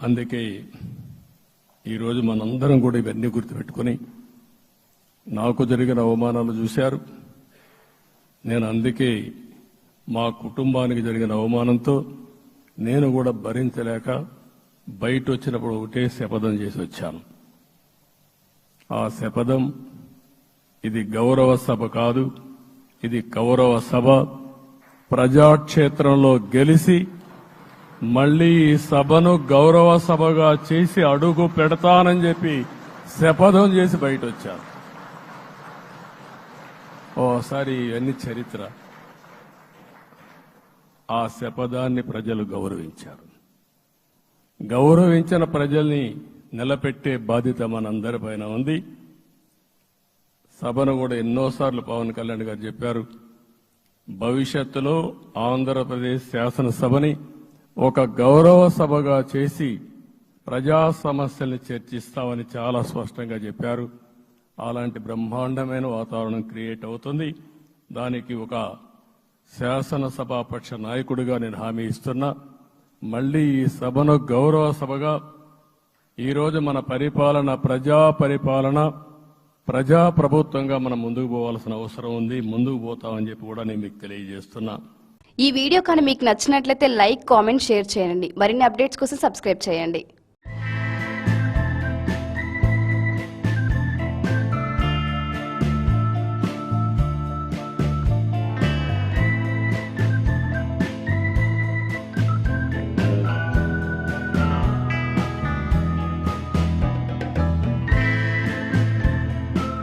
అందుకే ఈరోజు మనందరం కూడా ఇవన్నీ గుర్తుపెట్టుకుని, నాకు జరిగిన అవమానాలు చూశారు. నేను అందుకే మా కుటుంబానికి జరిగిన అవమానంతో నేను కూడా భరించలేక బయట వచ్చినప్పుడు ఒకటే శపథం చేసి వచ్చాను. ఆ శపథం, ఇది గౌరవ సభ కాదు, ఇది కౌరవ సభ. ప్రజాక్షేత్రంలో గెలిచి మళ్లీ ఈ సభను గౌరవ సభగా చేసి అడుగు పెడతానని చెప్పి శపథం చేసి బయట వచ్చాను. ఓసారి ఇవన్నీ చరిత్ర. ఆ శపథాన్ని ప్రజలు గౌరవించారు. గౌరవించిన ప్రజల్ని నిలబెట్టే బాధ్యత మనందరిపైన ఉంది. సభను కూడా ఎన్నోసార్లు పవన్ కళ్యాణ్ గారు చెప్పారు, భవిష్యత్తులో ఆంధ్రప్రదేశ్ శాసనసభని ఒక గౌరవ సభగా చేసి ప్రజా సమస్యల్ని చర్చిస్తామని చాలా స్పష్టంగా చెప్పారు. అలాంటి బ్రహ్మాండమైన వాతావరణం క్రియేట్ అవుతుంది. దానికి ఒక శాసనసభాపక్ష నాయకుడిగా నేను హామీ ఇస్తున్నా. మళ్లీ ఈ సభను గౌరవ సభగా, ఈరోజు మన పరిపాలన ప్రజా ప్రభుత్వంగా మనం ముందుకు పోవాల్సిన అవసరం ఉంది. ముందుకు పోతామని చెప్పి కూడా నేను మీకు తెలియజేస్తున్నా. ఈ వీడియో కానీ మీకు నచ్చినట్లయితే లైక్, కామెంట్, షేర్ చేయండి. మరిన్ని అప్డేట్స్ కోసం సబ్స్క్రైబ్ చేయండి.